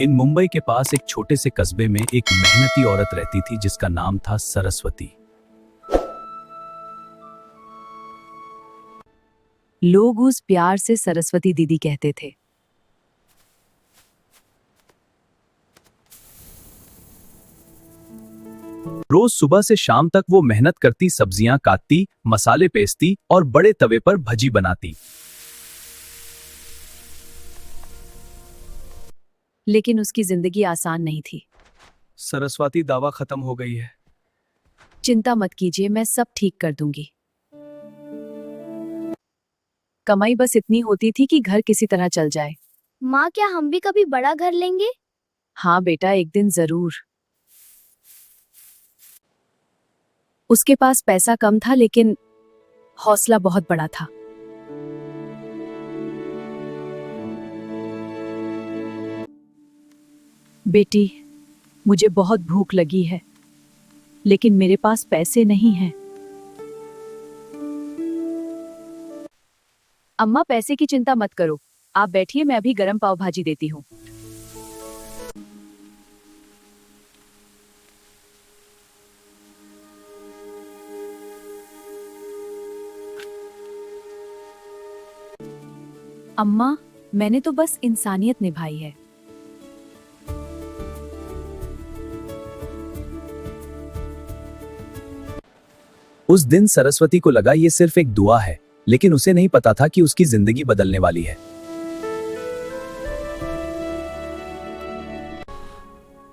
इन मुंबई के पास एक छोटे से कस्बे में एक मेहनती औरत रहती थी जिसका नाम था सरस्वती। लोग उस प्यार से सरस्वती दीदी कहते थे। रोज सुबह से शाम तक वो मेहनत करती, सब्जियां काटती, मसाले पीसती और बड़े तवे पर भजी बनाती। लेकिन उसकी जिंदगी आसान नहीं थी। सरस्वती, दावा खत्म हो गई है। चिंता मत कीजिए, मैं सब ठीक कर दूंगी। कमाई बस इतनी होती थी कि घर किसी तरह चल जाए। माँ, क्या हम भी कभी बड़ा घर लेंगे? हाँ बेटा, एक दिन जरूर। उसके पास पैसा कम था लेकिन हौसला बहुत बड़ा था। बेटी, मुझे बहुत भूख लगी है, लेकिन मेरे पास पैसे नहीं हैं। अम्मा, पैसे की चिंता मत करो, आप बैठिए, मैं अभी गरम पाव भाजी देती हूँ। अम्मा, मैंने तो बस इंसानियत निभाई है। उस दिन सरस्वती को लगा ये सिर्फ एक दुआ है, लेकिन उसे नहीं पता था कि उसकी जिंदगी बदलने वाली है।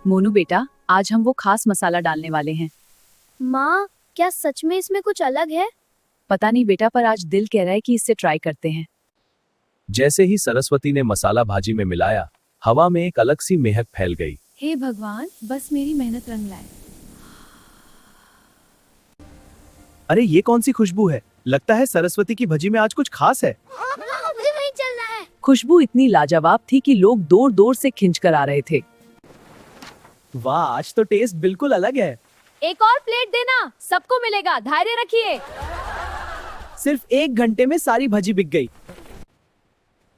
मोनू बेटा, आज हम वो खास मसाला डालने वाले हैं। माँ, क्या सच में इसमें कुछ अलग है? पता नहीं बेटा, पर आज दिल कह रहा है कि इससे ट्राई करते हैं। जैसे ही सरस्वती ने मसाला भाजी में मिलाया, हवा में एक अलग सी महक फैल गई। हे भगवान, बस मेरी मेहनत रंग लाए। अरे, ये कौन सी खुशबू है? लगता है सरस्वती की भजी में आज कुछ खास है। मुझे वहीं चलना है। खुशबू इतनी लाजवाब थी कि लोग दूर दूर से खिंच कर आ रहे थे। वाह, आज तो टेस्ट बिल्कुल अलग है। एक और प्लेट देना, सबको मिलेगा, धैर्य रखिए। सिर्फ 1 घंटे में सारी भजी बिक गई।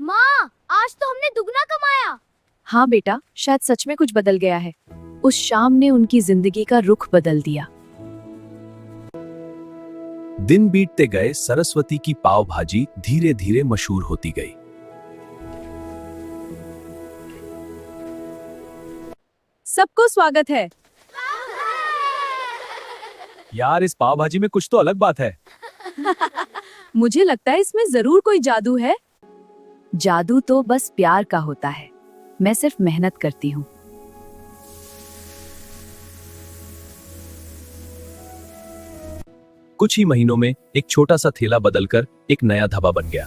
माँ, आज तो हमने दुगना कमाया। हाँ बेटा, शायद सच में कुछ बदल गया है। उस शाम ने उनकी जिंदगी का रुख बदल दिया। दिन बीतते गए, सरस्वती की पाव भाजी धीरे धीरे मशहूर होती गई। सबको स्वागत है। यार, इस पाव भाजी में कुछ तो अलग बात है। मुझे लगता है इसमें जरूर कोई जादू है। जादू तो बस प्यार का होता है। मैं सिर्फ मेहनत करती हूँ। कुछ ही महीनों में एक छोटा सा ठेला बदलकर एक नया ढाबा बन गया।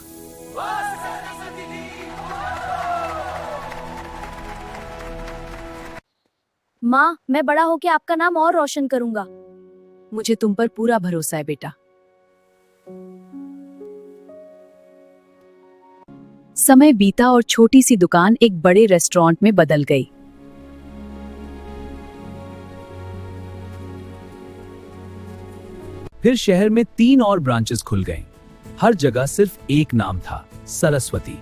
माँ, मैं बड़ा होके आपका नाम और रोशन करूंगा। मुझे तुम पर पूरा भरोसा है बेटा। समय बीता और छोटी सी दुकान एक बड़े रेस्टोरेंट में बदल गई। फिर शहर में 3 और ब्रांचेस खुल गए। हर जगह सिर्फ एक नाम था, सरस्वती।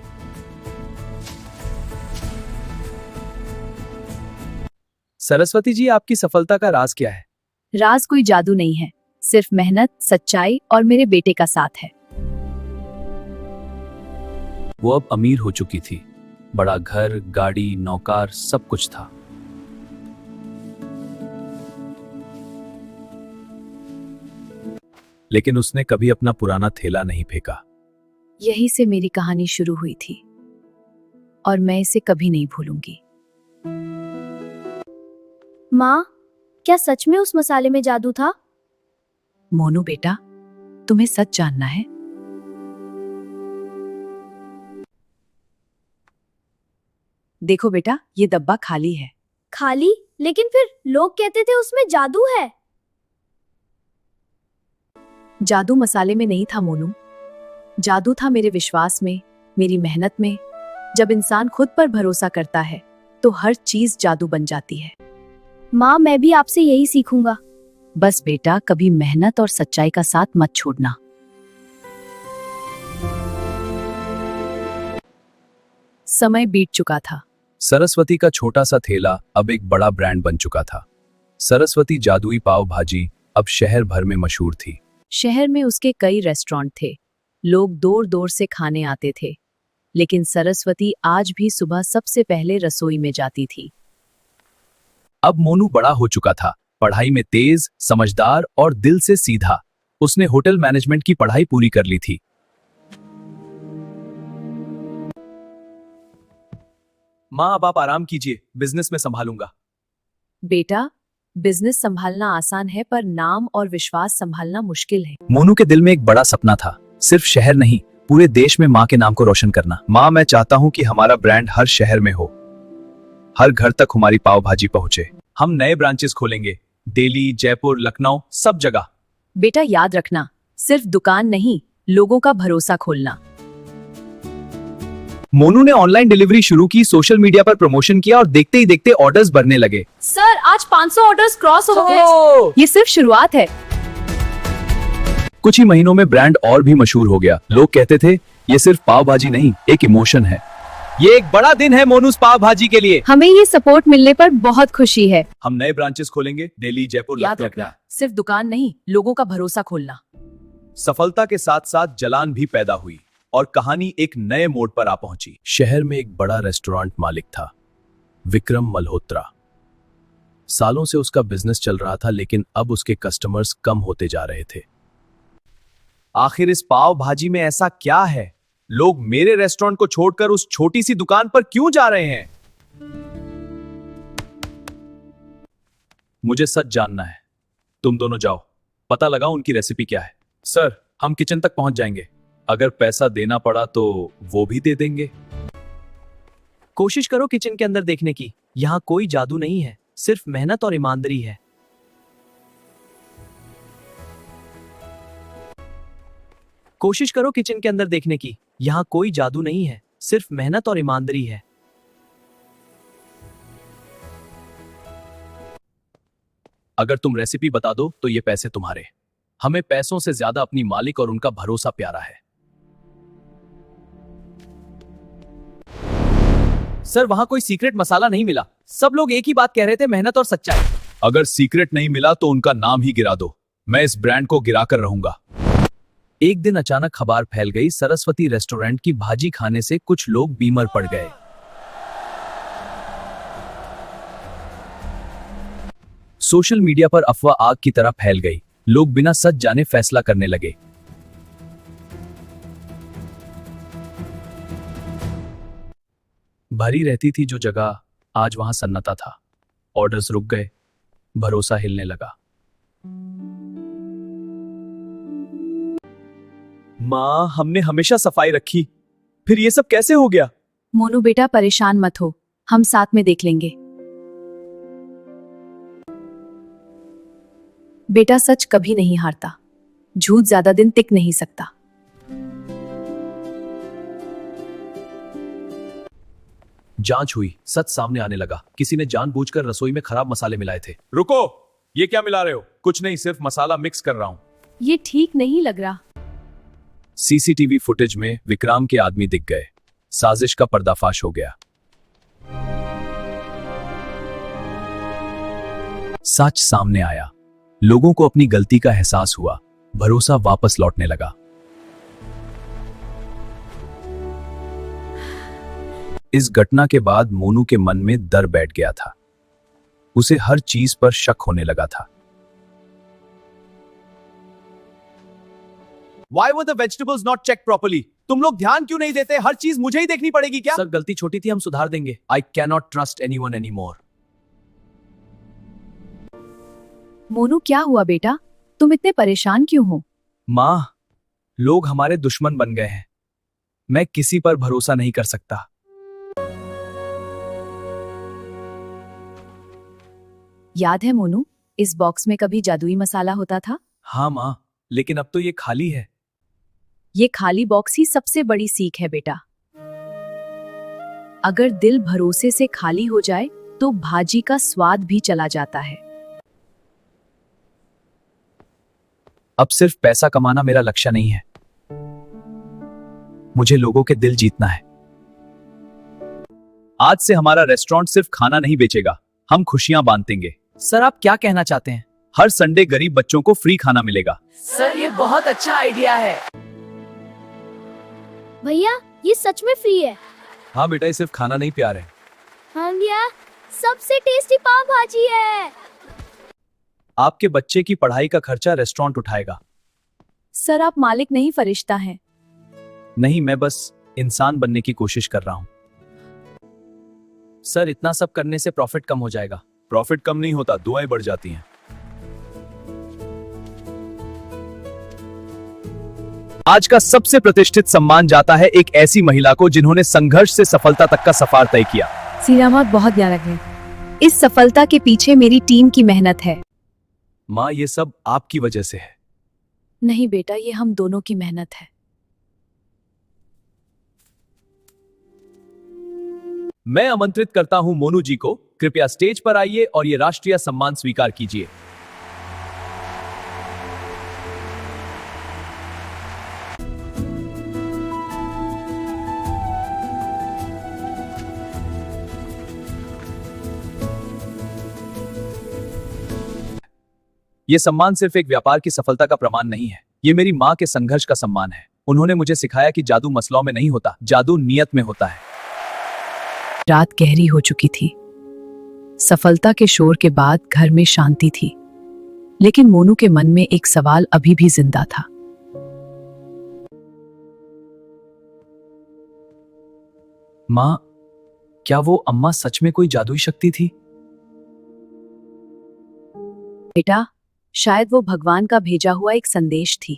सरस्वती जी, आपकी सफलता का राज क्या है? राज कोई जादू नहीं है, सिर्फ मेहनत, सच्चाई और मेरे बेटे का साथ है। वो अब अमीर हो चुकी थी। बड़ा घर, गाड़ी, नौकर, सब कुछ था। लेकिन उसने कभी अपना पुराना थैला नहीं फेंका। यहीं से मेरी कहानी शुरू हुई थी और मैं इसे कभी नहीं भूलूंगी। माँ, क्या सच में उस मसाले में जादू था? मोनू बेटा, तुम्हें सच जानना है? देखो बेटा, ये डब्बा खाली है। खाली? लेकिन फिर लोग कहते थे उसमें जादू है। जादू मसाले में नहीं था मोनू, जादू था मेरे विश्वास में, मेरी मेहनत में। जब इंसान खुद पर भरोसा करता है तो हर चीज जादू बन जाती है। माँ, मैं भी आपसे यही सीखूंगा। बस बेटा, कभी मेहनत और सच्चाई का साथ मत छोड़ना। समय बीत चुका था। सरस्वती का छोटा सा ठेला अब एक बड़ा ब्रांड बन चुका था। सरस्वती जादुई पाव भाजी अब शहर भर में मशहूर थी। शहर में उसके कई रेस्टोरेंट थे, लोग दूर दूर से खाने आते थे, लेकिन सरस्वती आज भी सुबह सबसे पहले रसोई में जाती थी। अब मोनू बड़ा हो चुका था, पढ़ाई में तेज, समझदार और दिल से सीधा। उसने होटल मैनेजमेंट की पढ़ाई पूरी कर ली थी। माँ, अब आप आराम कीजिए, बिजनेस में संभालूंगा। बेटा, बिजनेस संभालना आसान है पर नाम और विश्वास संभालना मुश्किल है। मोनू के दिल में एक बड़ा सपना था, सिर्फ शहर नहीं, पूरे देश में माँ के नाम को रोशन करना। माँ, मैं चाहता हूँ कि हमारा ब्रांड हर शहर में हो, हर घर तक हमारी पाव भाजी पहुंचे। हम नए ब्रांचेस खोलेंगे, दिल्ली, जयपुर, लखनऊ, सब जगह। बेटा, याद रखना, सिर्फ दुकान नहीं, लोगों का भरोसा खोलना। मोनू ने ऑनलाइन डिलीवरी शुरू की, सोशल मीडिया पर प्रमोशन किया और देखते ही देखते ऑर्डर्स बढ़ने लगे। सर, आज 500 ऑर्डर्स क्रॉस हो गए। ये सिर्फ शुरुआत है। कुछ ही महीनों में ब्रांड और भी मशहूर हो गया। लोग कहते थे, ये सिर्फ पाव भाजी नहीं, एक इमोशन है। ये एक बड़ा दिन है मोनूस पाव भाजी के लिए। हमें ये सपोर्ट मिलने पर बहुत खुशी है। हम नए ब्रांचेस खोलेंगे, दिल्ली, जयपुर, याद रखना, सिर्फ दुकान नहीं, लोगों का भरोसा खोलना। सफलता के साथ साथ जलान भी पैदा हुई और कहानी एक नए मोड़ पर आ पहुंची। शहर में एक बड़ा रेस्टोरेंट मालिक था, विक्रम मल्होत्रा। सालों से उसका बिजनेस चल रहा था, लेकिन अब उसके कस्टमर्स कम होते जा रहे थे। आखिर इस पाव भाजी में ऐसा क्या है? लोग मेरे रेस्टोरेंट को छोड़कर उस छोटी सी दुकान पर क्यों जा रहे हैं? मुझे सच जानना है। तुम दोनों जाओ, पता लगाओ उनकी रेसिपी क्या है। सर, हम किचन तक पहुंच जाएंगे। अगर पैसा देना पड़ा तो वो भी दे देंगे। कोशिश करो किचन के अंदर देखने की। यहाँ कोई जादू नहीं है, सिर्फ मेहनत और ईमानदारी है। कोशिश करो किचन के अंदर देखने की। यहाँ कोई जादू नहीं है, सिर्फ मेहनत और ईमानदारी है। अगर तुम रेसिपी बता दो तो ये पैसे तुम्हारे। हमें पैसों से ज्यादा अपनी मालिक और उनका भरोसा प्यारा है। सर, वहां कोई सीक्रेट मसाला नहीं मिला। सब लोग एक ही बात कह रहे थे, मेहनत और सच्चाई। अगर सीक्रेट नहीं मिला तो उनका नाम ही गिरा दो। मैं इस ब्रांड को गिराकर रहूंगा। एक दिन अचानक खबर फैल गई, सरस्वती रेस्टोरेंट की भाजी खाने से कुछ लोग बीमार पड़ गए। सोशल मीडिया पर अफवाह आग की तरह फैल गई। लोग बिना सच जाने फैसला करने लगे। भरी रहती थी जो जगह, आज वहां सन्नाटा था। ऑर्डर्स रुक गए, भरोसा हिलने लगा। माँ, हमने हमेशा सफाई रखी, फिर ये सब कैसे हो गया? मोनू बेटा, परेशान मत हो, हम साथ में देख लेंगे। बेटा, सच कभी नहीं हारता, झूठ ज्यादा दिन टिक नहीं सकता। जांच हुई, सच सामने आने लगा। किसी ने जानबूझकर रसोई में खराब मसाले मिलाए थे। रुको, ये क्या मिला रहे हो? कुछ नहीं, सिर्फ मसाला मिक्स कर रहा हूं। ये ठीक नहीं लग रहा। सीसीटीवी फुटेज में विक्रम के आदमी दिख गए। साजिश का पर्दाफाश हो गया। सच सामने आया। लोगों को अपनी गलती का एहसास हुआ। भरोसा वापस लौटने लगा। इस घटना के बाद मोनू के मन में डर बैठ गया था। उसे हर चीज पर शक होने लगा था। Why were the vegetables not checked properly? तुम लोग ध्यान क्यों नहीं देते? हर चीज मुझे ही देखनी पड़ेगी क्या? सर, गलती छोटी थी, हम सुधार देंगे। I cannot trust anyone anymore. Monu, क्या हुआ बेटा? तुम इतने परेशान क्यों हो? माँ, लोग हमारे दुश्मन बन गए हैं। मैं किसी पर भरोसा नहीं कर सकता। याद है मोनू, इस बॉक्स में कभी जादुई मसाला होता था? हाँ माँ, लेकिन अब तो ये खाली है। ये खाली बॉक्स ही सबसे बड़ी सीख है बेटा। अगर दिल भरोसे से खाली हो जाए तो भाजी का स्वाद भी चला जाता है। अब सिर्फ पैसा कमाना मेरा लक्ष्य नहीं है। मुझे लोगों के दिल जीतना है। आज से हमारा रेस्टोरेंट सिर्फ खाना नहीं बेचेगा, हम खुशियां बांटेंगे। सर आप क्या कहना चाहते हैं? हर संडे गरीब बच्चों को फ्री खाना मिलेगा। सर ये बहुत अच्छा आइडिया है। भैया ये सच में फ्री है। हाँ बेटा, ये सिर्फ खाना नहीं प्यार है। हाँ भैया, सबसे टेस्टी पाव भाजी है। आपके बच्चे की पढ़ाई का खर्चा रेस्टोरेंट उठाएगा। सर आप मालिक नहीं फरिश्ता हैं। नहीं, मैं बस इंसान बनने की कोशिश कर रहा हूँ। सर इतना सब करने से प्रॉफिट कम हो जाएगा। प्रॉफिट कम नहीं होता, दुआएं बढ़ जाती हैं। आज का सबसे प्रतिष्ठित सम्मान जाता है एक ऐसी महिला को जिन्होंने संघर्ष से सफलता तक का सफर तय किया। सीरामत बहुत ध्यान रखें। इस सफलता के पीछे मेरी टीम की मेहनत है। माँ, ये सब आपकी वजह से है। नहीं बेटा, ये हम दोनों की मेहनत है। मैं आमंत्रित करता हूं मोनू जी को, कृपया स्टेज पर आइए और ये राष्ट्रीय सम्मान स्वीकार कीजिए। ये सम्मान सिर्फ एक व्यापार की सफलता का प्रमाण नहीं है, ये मेरी माँ के संघर्ष का सम्मान है। उन्होंने मुझे सिखाया कि जादू मसलों में नहीं होता, जादू नियत में होता है। रात गहरी हो चुकी थी। सफलता के शोर के बाद घर में शांति थी, लेकिन मोनू के मन में एक सवाल अभी भी जिंदा था। माँ, क्या वो अम्मा सच में कोई जादुई शक्ति थी? बेटा, शायद वो भगवान का भेजा हुआ एक संदेश थी,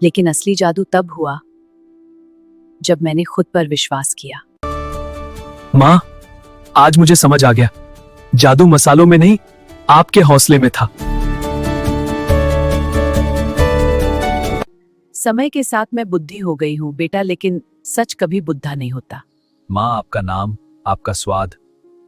लेकिन असली जादू तब हुआ जब मैंने खुद पर विश्वास किया। माँ, आज मुझे समझ आ गया, जादू मसालों में नहीं, आपके हौसले में था। समय के साथ मैं बुद्धि हो गई हूँ बेटा, लेकिन सच कभी बुद्धा नहीं होता। माँ, आपका नाम, आपका स्वाद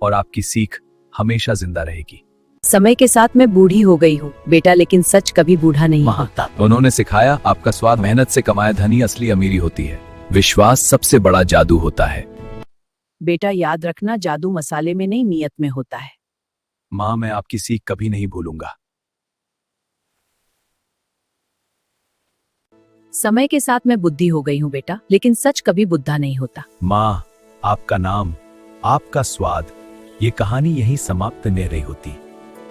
और आपकी सीख हमेशा जिंदा रहेगी। समय के साथ मैं बूढ़ी हो गई हूँ बेटा, लेकिन सच कभी बूढ़ा नहीं होता। उन्होंने सिखाया, आपका स्वाद, मेहनत से कमाया धन ही असली अमीरी होती है। विश्वास सबसे बड़ा जादू होता है। बेटा याद रखना, जादू मसाले में नहीं, नियत में होता है। माँ, मैं आपकी सीख कभी नहीं भूलूंगा। समय के साथ मैं बुद्धि हो गई हूँ बेटा, लेकिन सच कभी बुद्धा नहीं होता। माँ, आपका नाम, आपका स्वाद, ये कहानी यहीं समाप्त नहीं रही होती।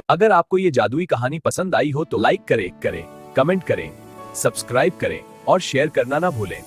अगर आपको ये जादुई कहानी पसंद आई हो तो लाइक करें, कमेंट करें, सब्सक्राइब करें और शेयर करना ना भूलें।